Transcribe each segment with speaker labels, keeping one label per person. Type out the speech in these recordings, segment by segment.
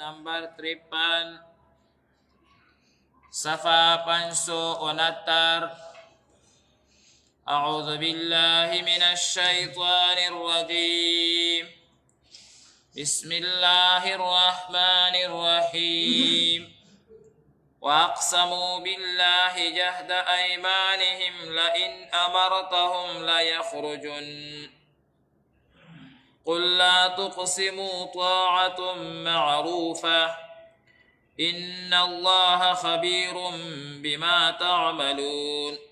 Speaker 1: नंबर 53 صفحہ 569 أعوذ بالله من الشيطان الرجيم بسم الله الرحمن الرحيم وأقسموا بالله جهد أيمانهم لئن أمرتهم ليخرجن قل لا تقسموا طاعة معروفة إن الله خبير بما تعملون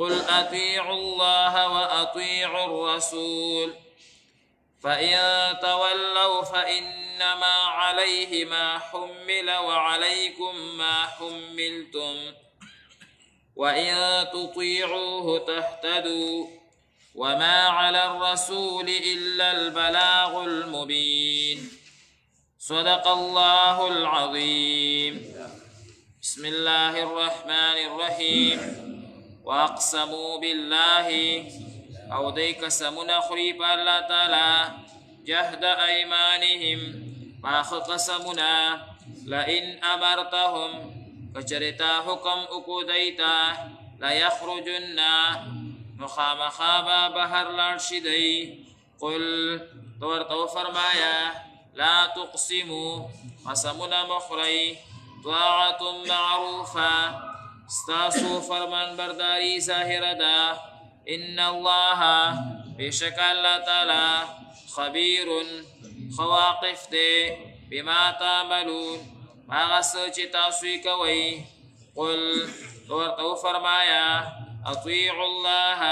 Speaker 1: قل أطيعوا الله وأطيعوا الرسول فإن تولوا فإنما عليه ما حمل وعليكم ما حملتم وإن تطيعوه تهتدوا وما على الرسول إلا البلاغ المبين صدق الله العظيم بسم الله الرحمن الرحيم واقسموا بالله او دی قسمونه خوري په الله تعالی جهد ايمانهم پاخ قسمونه لئن امرتهم کچرتا حکم اکو دیتا لا يخرجن مخامخابا بهر لارشی دی قل تورتو فرمایا لا تقسموا قسمنا مخري طاعة معروفة استاسو فرمان برداری ظاهر دا ان الله بشک اللہ تعالی خبیر خواقف دے بما تعملون آغس چی تاسوی کوئی قل تورتو فرمایا اطیعوا اللہ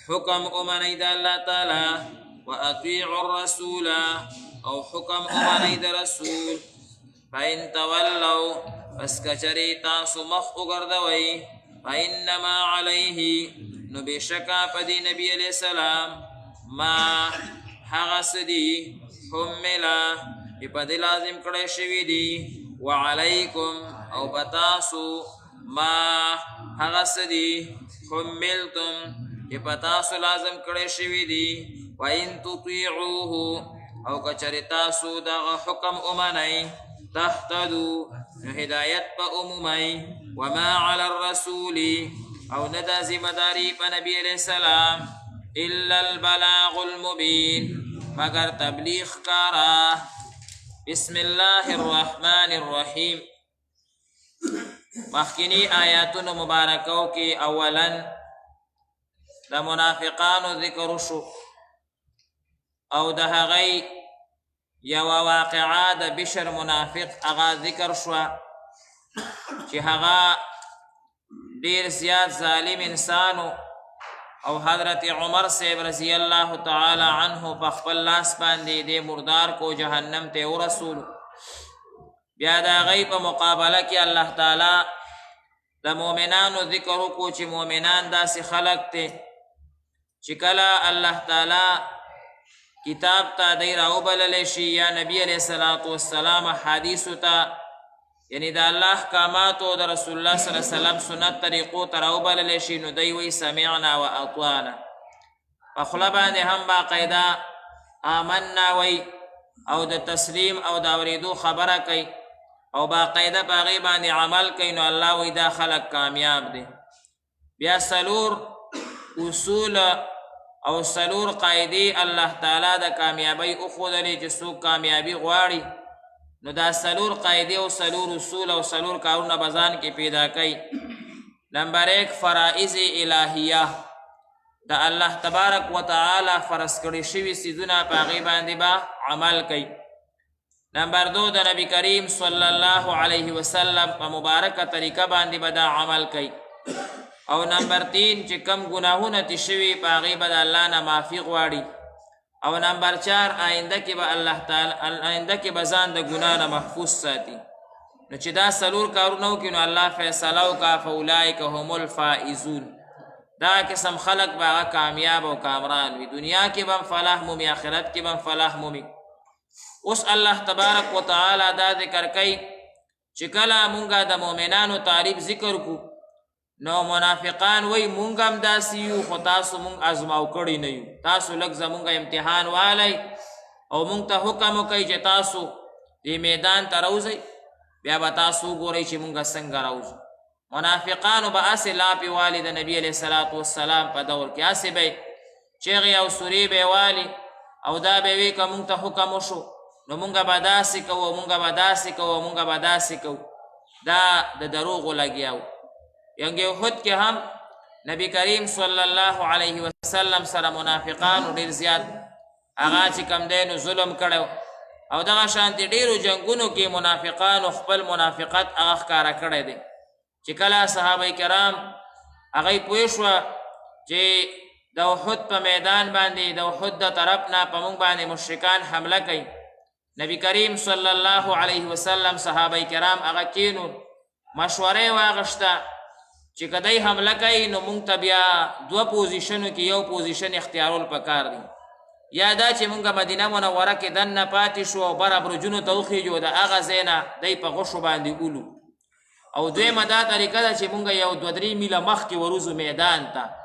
Speaker 1: حکم امنید اللہ تعالی واطیعوا الرسول او حکم امنید رسول فإن تولوا پس کچری تاسو مخ اگردوئی فإنما علیه نبشکا پدی نبی علیہ السلام ما حغس دی حملا پدی لازم کڑے شوی دی وعلیکم او بتاسو ما حغس دی حملتم پتاسو لازم کڑے شوی دی وإن تطیعوه او کچری تاسو دا حکم امنی تهتدوا هدایت پا عمومی وما على الرسول او ندا ذمداری پا نبی علیہ السلام الا البلاغ المبین مگر تبلیغ کارا بسم اللہ الرحمن الرحیم مخکنی آیاتون مبارکو کی اولا دا منافقانو ذکر شو او دا هغی یو واقعا د بشر منافق اغا ذکر شوا چې هغه ډیر زیات ظالم انسانو او حضرت عمر صاحب رضی الله تعالی عنه په خپل لاس باندې د مردار کو جهنم ته ورسول بیا د هغې په مقابله کې الله تعالی د مؤمنانو ذکر وکړو چې مؤمنان داسې خلق دی چې کله الله تعالی کتاب تا دی راوبللی شي یا نبی علیہ السلام حدیثو تا یعنی دا الله احکاماتو د رسول الله صلی الله علیه وسلم سنت طریقو ته راوبللی شي نو دی وی سمعنا و اطعنا په خوله باندې هم باقاعده آمنا وی او د تسلیم او د اورېدو خبره کوي او باقاعده په هغې باندې عمل کوي نو الله وی دا خلک کامیاب دی بیا څلور اصول او سلور قاعدی الله تعالی د کامیابی اخودلی چې څوک کامیابی غواړي نو دا سلور قاعدی او سلور اصول او سلور کارونه بزان کې پیدا کوي نمبر 1 فرائض الهیه د الله تبارک وتعالی فرض کړي شوي څیزونه په هغې باندې به عمل کوي نمبر 2 د نبی کریم صلی الله علیه وسلم په مبارکه طریقه باندې به دا عمل کوي او نمبر 3 چې کم گناهونه تی شوي په هغې به د الله نه معافي غواړي او نمبر 4 آینده کې به الله تعالی آینده کې به ځان د ګناه نه محفوظ ساتي نو چې دا څلور کارونه وکړي نو الله فیصله وکړه فاولئک هم الفائزون دا قسم خلق به هغه کامیاب او کامران وي دنیا کې به هم فلاح مومي آخرت کې به هم فلاح مومي اوس الله تبارک وتعالی دا ذکر کوي چې کله مونږ د مؤمنانو تعریف ذکر کو نو منافقان وی مونږ هم داسې یو خو تاسو مونږ ازماو کړي نه یو تاسو لږ زمونږ امتحان والی او مونږ ته حکم وکړئ چې تاسو دې میدان ته راوځئ بیا به تاسو وګورئ چې مونږ څنګه راوځو منافقانو به هسې لاپې والي د نبي علیه صلات وسلام په دور کې هسې به چغې او سورې به یې والي او دا به وي که مونږ ته حکم وشو نو مونږ به داسې کوو مونږ به داسې کوو مونږ به داسې کوو دا د دروغو لګیا و جنګ احد کې هم نبی کریم صلی الله علیه وسلم سره منافقانو ډېر زیات هغه چې کوم دی نو ظلم کړی او دغه شانتې ډېرو جنګونو کې منافقانو خپل منافقت هغه ښکاره کړی دی چې کله صحابه کرام هغوی پوه شوه چې د احد په میدان باندې د احد د طرف نه په موږ باندې مشرکان حمله کوي نبی کریم صلی الله علیه وسلم صحابه کرام هغه کینو مشورې واغشته چې که دی حمله کوي نو موږ ته بیا دوه پوزیشنو کې یو پوزیشن اختیارول پکار دی یا دا چې موږ مدینه منوره کې دننه پاتې شو او بره برجونو ته وخیږو د هغه ځای نه دی په غوښو باندې اولو او دویمه دا طریقه ده چې موږ یو دوه درې میله مخکې وروځو میدان ته